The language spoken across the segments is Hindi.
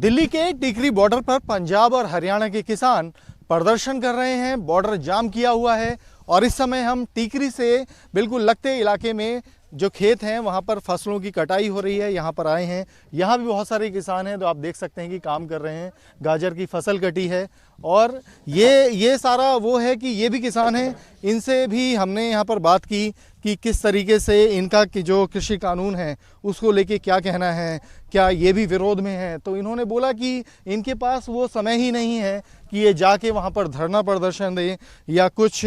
दिल्ली के टिकरी बॉर्डर पर पंजाब और हरियाणा के किसान प्रदर्शन कर रहे हैं। बॉर्डर जाम किया हुआ है और इस समय हम टिकरी से बिल्कुल लगते इलाके में जो खेत हैं वहाँ पर फसलों की कटाई हो रही है, यहाँ पर आए हैं। यहाँ भी बहुत सारे किसान हैं तो आप देख सकते हैं कि काम कर रहे हैं। गाजर की फसल कटी है और ये सारा वो है कि ये भी किसान हैं। इनसे भी हमने यहाँ पर बात की कि किस तरीके से इनका कि जो कृषि कानून है उसको लेके क्या कहना है, क्या ये भी विरोध में है। तो इन्होंने बोला कि इनके पास वो समय ही नहीं है कि ये जाके वहाँ पर धरना प्रदर्शन दें या कुछ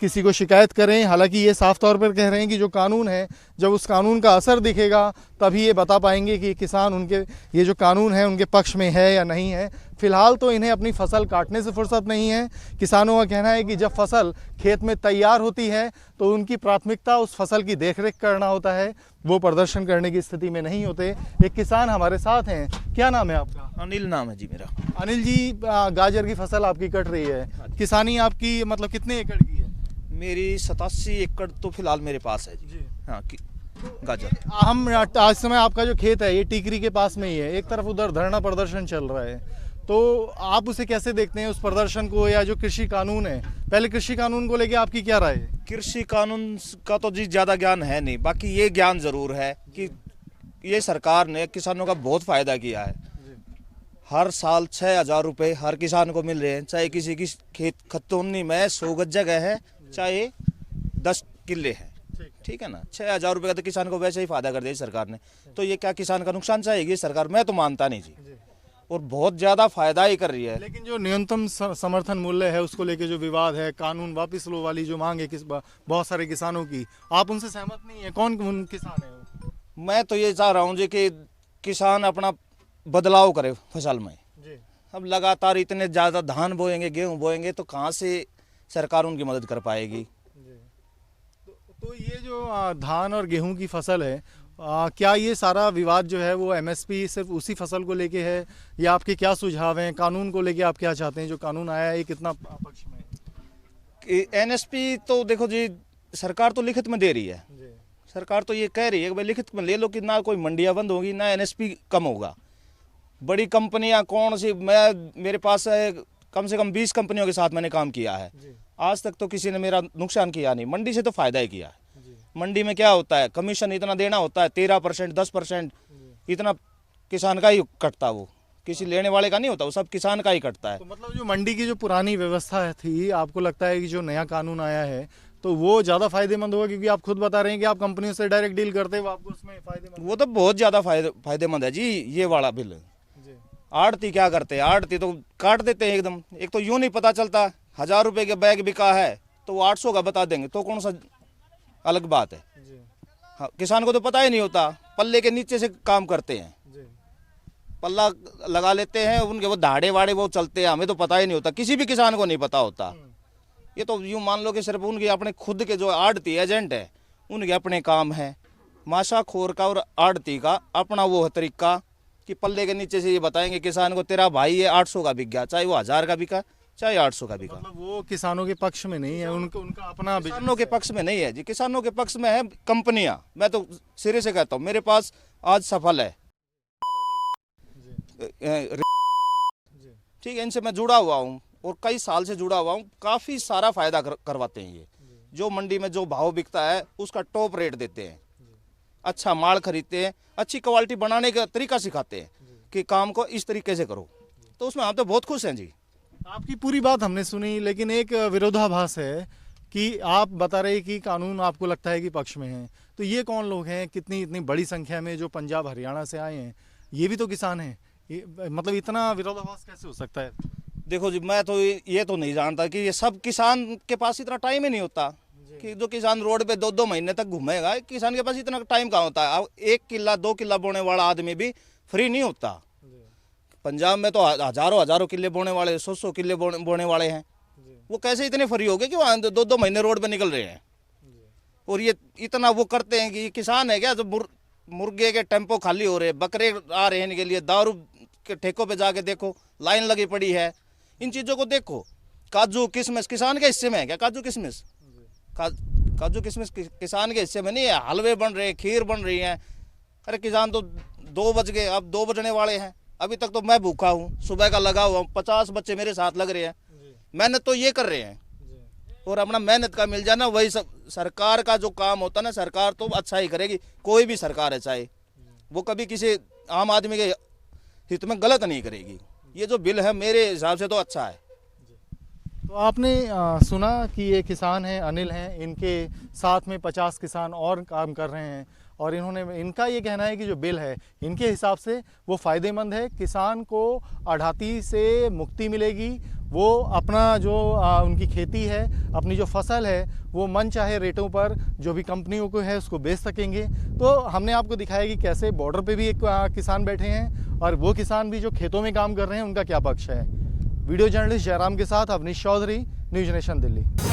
किसी को शिकायत करें। हालांकि ये साफ तौर पर कह रहे हैं कि जो कानून है, जब उस कानून का असर दिखेगा तभी ये बता पाएंगे कि किसान उनके ये जो कानून है उनके पक्ष में है या नहीं है। फिलहाल तो इन्हें अपनी फसल काटने से फुर्सत नहीं है। किसानों का कहना है कि जब फसल खेत में तैयार होती है तो उनकी प्राथमिकता उस फसल की देखरेख करना होता है, वो प्रदर्शन करने की स्थिति में नहीं होते। एक किसान हमारे साथ हैं, क्या नाम है आपका? अनिल नाम है जी मेरा। अनिल जी, गाजर की फसल आपकी कट रही है, किसानी आपकी मतलब कितने एकड़ की है? मेरी 87 एकड़ तो फिलहाल मेरे पास है जी। हाँ गाजर। हम आज समय आपका जो खेत है ये टिकरी के पास में ही है, एक तरफ उधर धरना प्रदर्शन चल रहा है, तो आप उसे कैसे देखते हैं उस प्रदर्शन को, या जो कृषि कानून है, पहले कृषि कानून को लेके आपकी क्या राय है? कृषि कानून का तो जी ज़्यादा ज्ञान है नहीं, बाकी ये ज्ञान ज़रूर है कि ये सरकार ने किसानों का बहुत फ़ायदा किया है। हर साल 6,000 रुपये हर किसान को मिल रहे हैं, चाहे किसी की खेत खतौनी में 100 गज जगह है, चाहे 10 किले हैं, ठीक है ना। 6,000 रुपये का तो किसान को वैसे ही फायदा कर दिया सरकार ने, तो ये क्या किसान का नुकसान चाहेगी सरकार? मैं तो मानता नहीं जी, और बहुत ज़्यादा फायदा ही कर रही है। लेकिन जो न्यूनतम समर्थन मूल्य है उसको लेके जो विवाद है, कानून वापस लो वाली जो मांग है बहुत सारे किसानों की, आप उनसे सहमत नहीं है? कौन किसान है वो? मैं तो ये चाह रहा हूँ जी कि किसान अपना बदलाव करे फसल में जी। अब लगातार इतने ज़्यादा धान बोएंगे, गेहूँ बोएंगे, तो कहाँ से सरकार उनकी मदद कर पाएगी? तो ये जो धान और गेहूं की फसल है, क्या ये सारा विवाद जो है वो एमएसपी सिर्फ उसी फसल को लेके है, या आपके क्या सुझाव हैं? कानून को लेके आप क्या चाहते हैं? जो कानून आया है ये कितना पक्ष में है? एनएसपी तो देखो जी, सरकार तो लिखित में दे रही है। सरकार तो ये कह रही है कि भाई लिखित में ले लो कि ना कोई मंडियाँ बंद होगी, ना एनएसपी कम होगा। बड़ी कंपनियां कौन सी, मेरे पास कम से कम 20 कंपनियों के साथ मैंने काम किया है, आज तक तो किसी ने मेरा नुकसान किया नहीं। मंडी से तो फायदा ही किया है। मंडी में क्या होता है, कमीशन इतना देना होता है, 13%, 10%, इतना किसान का ही कटता, वो किसी लेने वाले का नहीं होता, वो सब किसान का ही कटता है। तो मतलब जो मंडी की जो पुरानी व्यवस्था थी, आपको लगता है कि जो नया कानून आया है तो वो ज़्यादा फायदेमंद होगा? क्योंकि आप खुद बता रहे हैं कि आप कंपनियों से डायरेक्ट डील करते हो, आपको उसमें फायदेमंद। वो तो बहुत ज़्यादा फायदेमंद है जी ये वाला बिल। आड़ती क्या करते हैं, आड़ती तो काट देते हैं एकदम। एक तो यूँ नहीं पता चलता 1,000 रुपये के बैग बिका है तो वो 800 का बता देंगे, तो कौन सा अलग बात है। हाँ, किसान को तो पता ही नहीं होता, पल्ले के नीचे से काम करते हैं, पल्ला लगा लेते हैं, उनके वो धाड़े वाड़े वो चलते हैं, हमें तो पता ही नहीं होता, किसी भी किसान को नहीं पता होता। ये तो यूँ मान लो कि सिर्फ उनके अपने खुद के जो आड़ती एजेंट है उनके अपने काम है। माशाखोर का और आड़ती का अपना वो है तरीका कि पल्ले के नीचे से ये बताएंगे किसान को, तेरा भाई ये 800 का बिक गया, चाहे वो 1,000 का बिका, चाहे 800 का बिका। मतलब वो किसानों के पक्ष में नहीं है, उनका अपना किसानों के पक्ष में नहीं है जी, किसानों के पक्ष में है कंपनियां। मैं तो सिरे से कहता हूँ, मेरे पास आज सफल है, ठीक है, इनसे मैं जुड़ा हुआ हूँ और कई साल से जुड़ा हुआ हूँ। काफ़ी सारा फायदा करवाते हैं ये। जो मंडी में जो भाव बिकता है उसका टॉप रेट देते हैं, अच्छा माल खरीदते हैं, अच्छी क्वालिटी बनाने का तरीका सिखाते हैं कि काम को इस तरीके से करो, तो उसमें हम तो बहुत खुश हैं जी। आपकी पूरी बात हमने सुनी, लेकिन एक विरोधाभास है कि आप बता रहे कि कानून आपको लगता है कि पक्ष में है, तो ये कौन लोग हैं इतनी बड़ी संख्या में जो पंजाब हरियाणा से आए हैं? ये भी तो किसान हैं, मतलब इतना विरोधाभास कैसे हो सकता है? देखो जी, मैं तो ये तो नहीं जानता कि ये सब किसान के पास इतना टाइम ही नहीं होता कि जो किसान रोड पे 2-2 महीने तक घूमेगा, किसान के पास इतना टाइम कहाँ होता है। अब 1 किला 2 किला बोने वाला आदमी भी फ्री नहीं होता। पंजाब में तो हजारों किले बोने वाले, 100 किले बोने वाले हैं, वो कैसे इतने फ्री हो गए कि वहाँ 2-2 महीने रोड पे निकल रहे हैं। और ये इतना वो करते हैं कि किसान है क्या, जब मुर्गे के टेम्पो खाली हो रहे, बकरे आ रहे हैं इनके लिए, दारू के ठेकों पे जाके देखो लाइन लगी पड़ी है। इन चीज़ों को देखो, काजू किशमिश किसान के हिस्से में है क्या? काजू किशमिश किसान के हिस्से में नहीं है। हलवे बन रहे हैं, खीर बन रही है, अरे किसान तो 2 बज गए, अब 2 बजने वाले हैं, अभी तक तो मैं भूखा हूँ, सुबह का लगा हुआ हूँ, 50 बच्चे मेरे साथ लग रहे हैं, मेहनत तो ये कर रहे हैं और अपना मेहनत का मिल जाना वही सब। सरकार का जो काम होता है ना, सरकार तो अच्छा ही करेगी, कोई भी सरकार है चाहे, वो कभी किसी आम आदमी के हित में गलत नहीं करेगी। ये जो बिल है मेरे हिसाब से तो अच्छा है। तो आपने सुना कि ये किसान हैं, अनिल हैं, इनके साथ में 50 किसान और काम कर रहे हैं और इनका ये कहना है कि जो बिल है इनके हिसाब से वो फ़ायदेमंद है। किसान को आढ़ाती से मुक्ति मिलेगी, वो अपना जो उनकी खेती है, अपनी जो फसल है वो मन चाहे रेटों पर जो भी कंपनियों को है उसको बेच सकेंगे। तो हमने आपको दिखाया कि कैसे बॉर्डर पे भी एक किसान बैठे हैं और वो किसान भी जो खेतों में काम कर रहे हैं उनका क्या पक्ष है। वीडियो जर्नलिस्ट जयराम के साथ अवनीश चौधरी, न्यूज़ नेशन दिल्ली।